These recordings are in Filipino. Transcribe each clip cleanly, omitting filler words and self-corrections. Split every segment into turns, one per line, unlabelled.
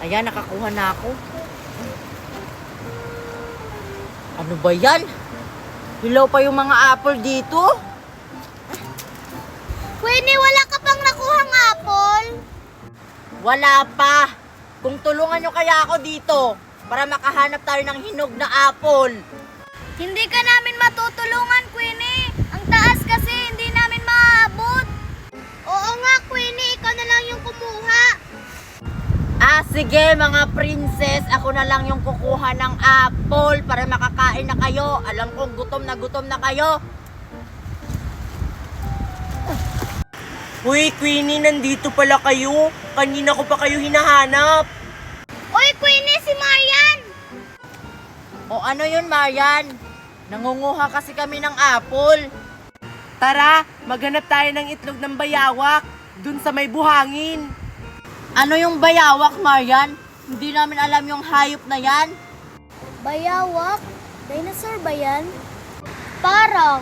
Ayan, nakakuha na ako. Ano ba yan? Hilaw pa yung mga apple dito.
Queenie, wala ka pang nakuhang apple?
Wala pa. Kung tulungan nyo kaya ako dito para makahanap tayo ng hinog na apple.
Hindi ka namin matutulungan, Queenie. Ang taas kasi, hindi namin maaabot. Oo nga, Queenie. Ikaw na lang yung kumuha.
Sige mga princess, ako na lang yung kukuha ng apple para makakain na kayo. Alam kong gutom na kayo. Uy, Queenie, nandito pala kayo. Kanina ko pa kayo hinahanap.
Oy, Queenie, si Marian!
O ano yun, Marian? Nangunguha kasi kami ng apple. Tara, maghanap tayo ng itlog ng bayawak dun sa may buhangin. Ano yung bayawak, Marian? Hindi namin alam yung hayop na yan.
Bayawak? Dinosaur ba yan? Parang.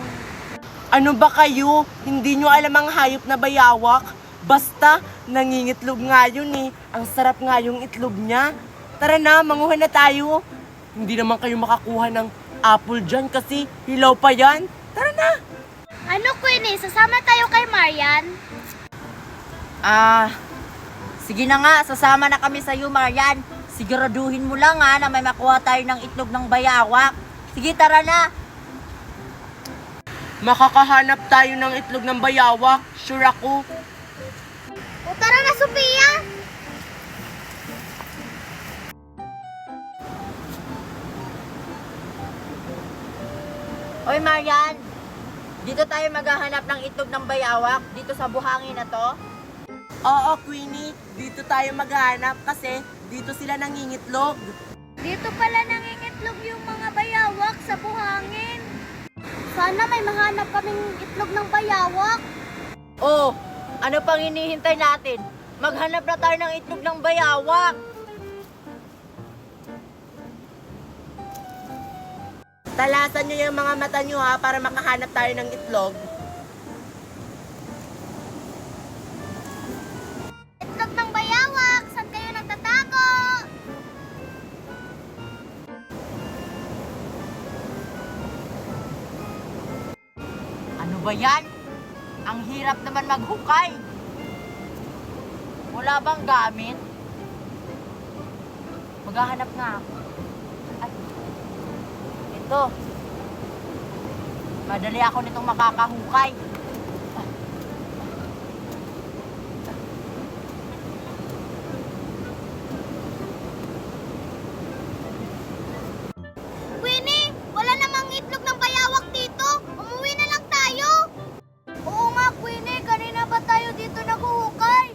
Ano ba kayo? Hindi nyo alam ang hayop na bayawak? Basta, nangingitlog nga yun eh. Ang sarap nga yung itlog niya. Tara na, manguha na tayo. Hindi naman kayo makakuha ng apple dyan kasi hilaw pa yan. Tara na!
Ano, Queenie? Sasama tayo kay Marian?
Sige na nga, sasama na kami sa'yo, Marian. Siguraduhin mo lang na may makuha tayo ng itlog ng bayawak. Sige, tara na! Makakahanap tayo ng itlog ng bayawak, sure ako.
O tara na, Sophia!
Oy, Marian! Dito tayo maghahanap ng itlog ng bayawak, dito sa buhangin na to. Oo, Queenie, dito tayo maghahanap kasi dito sila nangingitlog.
Dito pala nangingitlog yung mga bayawak sa buhangin. Sana may mahanap kaming itlog ng bayawak.
Oh, ano pang hinihintay natin? Maghanap na tayo ng itlog ng bayawak. Talasan nyo yung mga mata nyo para makahanap tayo ng itlog.
Itlog ng bayawak, saan kayo nagtatago?
Ano ba yan? Ang hirap naman maghukay. Wala bang gamit? Maghahanap nga ako. Ay, ito. Madali ako nitong makakahukay.
Queenie, wala namang itlog ng bayawak dito. Umuwi na lang tayo. Oo nga, Queenie. Kanina ba tayo dito naghuhukay?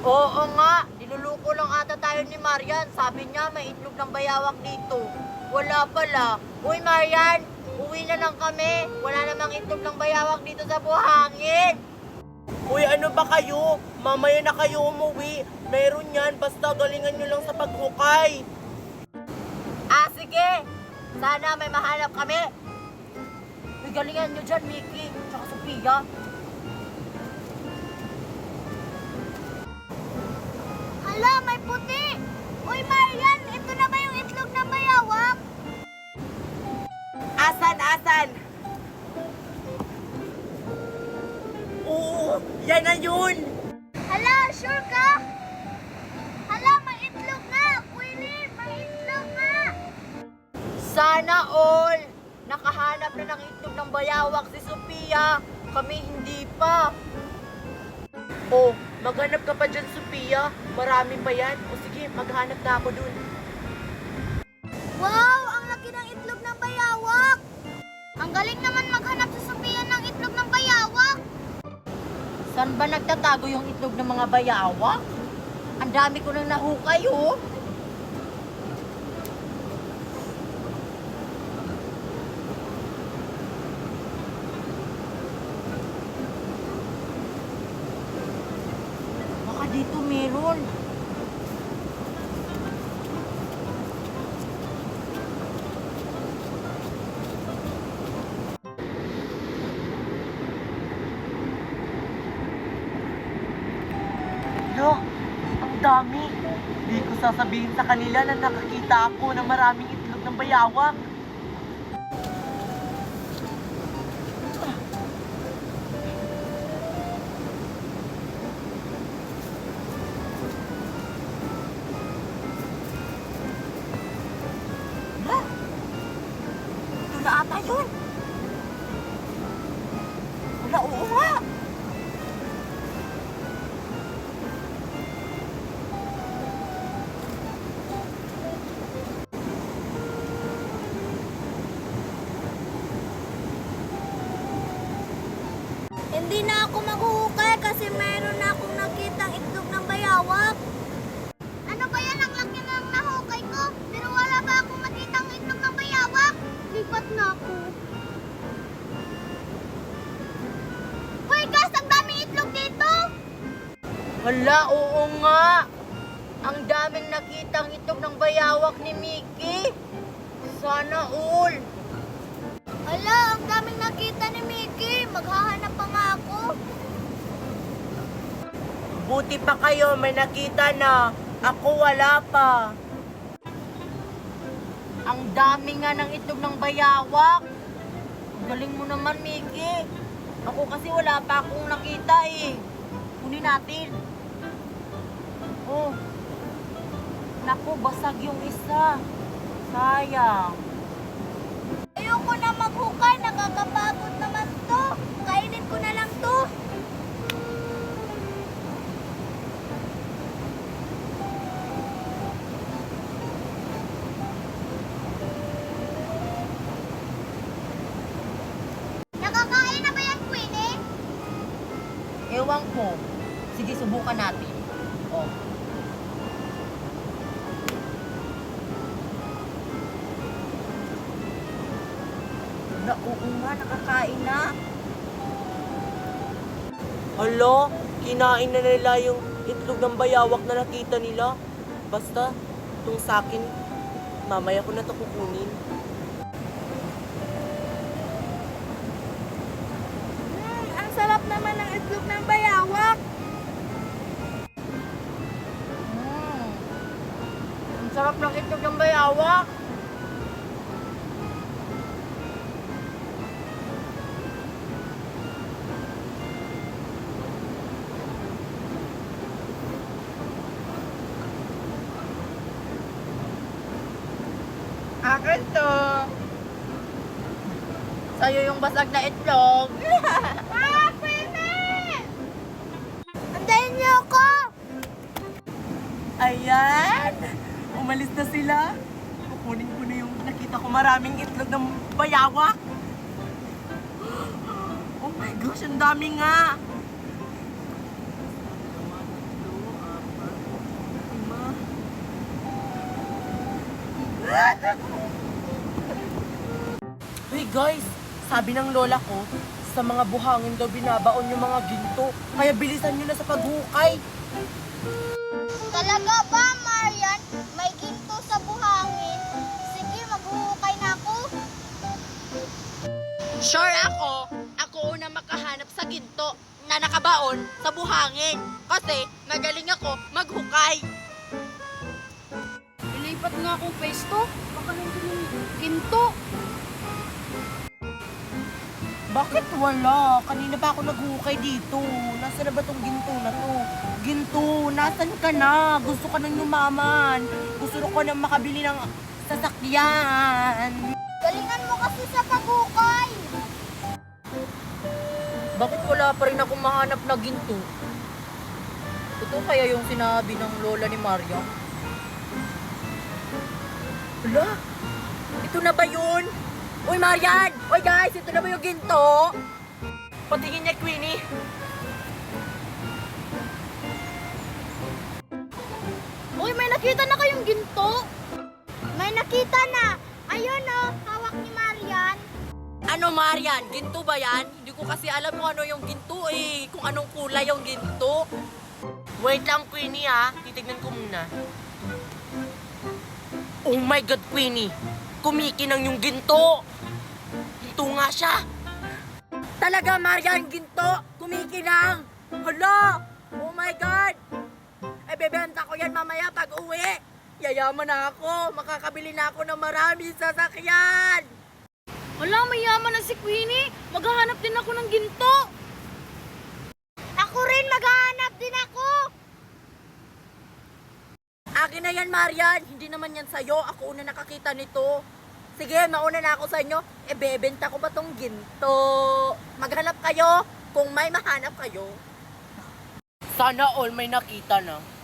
Oo nga, niluluko lang ata tayo ni Marian. Sabi niya may itlog ng bayawak dito. Wala pala. Uy, Marian, uwi na lang kami. Wala namang itlog ng bayawak dito sa buhangin. Uy, ano ba kayo? Mamaya na kayo umuwi. Meron yan, basta galingan nyo lang sa paghukay. Sige. Sana may mahanap kami. Uy, galingan nyo dyan, Mickey. Tsaka Sophia.
Hala, may puti! Uy, Marian, ito na ba yung itlog ng bayawak?
Asan? Oo, yan na yun!
Hala, sure ka? Hala, may itlog nga! Queenie, may itlog nga!
Sana all! Nakahanap na ng itlog ng bayawak si Sophia. Kami hindi pa. Oh, maghanap ka pa dyan, Sophia. Marami pa yan. O sige, maghanap na ako dun.
Wow, ang laki ng itlog ng bayawak! Ang galing naman maghanap si Sophia ng itlog ng bayawak!
Saan ba nagtatago yung itlog ng mga bayawak? Ang dami ko nang nahukay, oh. Baka dito meron. Lo, ang dami. Di ko
sasabihin sa kanila na nakakita ako ng maraming itlog ng bayawak.
Ito na ata yun. Wala, oo nga.
Hindi na ako maghuhukay kasi mayroon na akong nakitang itlog ng bayawak. Ano ba yan? Ang laki ng nahukay ko. Pero wala ba akong makitang itlog ng bayawak? Lipat na ako. Hoy, guys! Ang daming itlog dito!
Hala, oo nga. Ang daming nakitang itlog ng bayawak ni Mickey. Sana all.
Hala, ang daming nakita ni Mickey. Maghahanap pa nga ako.
Buti pa kayo, may nakita na. Ako wala pa.
Ang dami nga ng itlog ng bayawak. Ang galing mo naman, Mickey. Ako kasi wala pa akong nakita eh. Kunin natin. Oh. Naku, basag yung isa. Sayang.
Ayoko na maghukay. Nakakapagod naman to. Kainin ko na lang to. Nakakain na ba yan, Queenie?
Ewan ko. Sige, subukan natin. Oh. Wala, oo nga, nakakain na.
Hala, kinain na nila yung itlog ng bayawak na nakita nila. Basta, itong sakin, mamaya ko na ito kukunin.
Ang sarap naman ng itlog ng bayawak.
Ang sarap ng itlog ng bayawak. Akin to. Sa'yo yung basag na itlog.
Ah, Queenie! Antayin niyo ako!
Ayan! Umalis na sila. Kukunin ko na yung nakita ko maraming itlog ng bayawak. Oh my gosh, ang dami nga! Hey guys, sabi ng lola ko, sa mga buhangin daw binabaon yung mga ginto. Kaya bilisan nyo na sa paghukay.
Talaga ba, Marian? May ginto sa buhangin? Sige, maghuhukay na ako.
Sure ako, ako una makahanap sa ginto na nakabaon sa buhangin. Kasi magaling ako maghukay.
Ilipat nga akong pwesto. Baka nandun yung ginto.
Bakit wala? Kanina pa ako naghukay dito. Nasaan na ba tong ginto na to? Ginto, nasan ka na? Gusto ka nang yumaman. Gusto ko nang makabili ng sasakyan.
Galingan mo kasi sa paghukay.
Bakit wala pa rin akong mahanap na ginto? Ito kaya yung sinabi ng lola ni Maria? Hala? Ito na ba yun? Uy, Marian! Uy, guys! Ito na ba yung ginto?
Patingin niya, Queenie.
Uy, may nakita na kayong ginto? May nakita na. Ayun oh, hawak ni Marian.
Ano, Marian? Ginto ba yan? Hindi ko kasi alam kung ano yung ginto eh. Kung anong kulay yung ginto.
Wait lang, Queenie ha. Titignan ko muna. Oh my God, Queenie! Kumikinang yung ginto! Ginto nga siya!
Talaga, Marian, ginto! Kumikinang! Hala! Oh my God! Eh, bebenta ko yan mamaya pag uwi! yayaman na ako. Makakabili na ako ng maraming sasakyan.
Wala, mayaman na si Queenie. Maghahanap din ako ng ginto.
Ako rin, maghahanap din ako.
Akin na yan, Marian. Hindi naman yan sa'yo. Ako una nakakita nito. Sige, mauna na ako sa inyo. Bebenta ko ba tong ginto? Maghanap kayo kung may mahanap kayo.
Sana all may nakita na.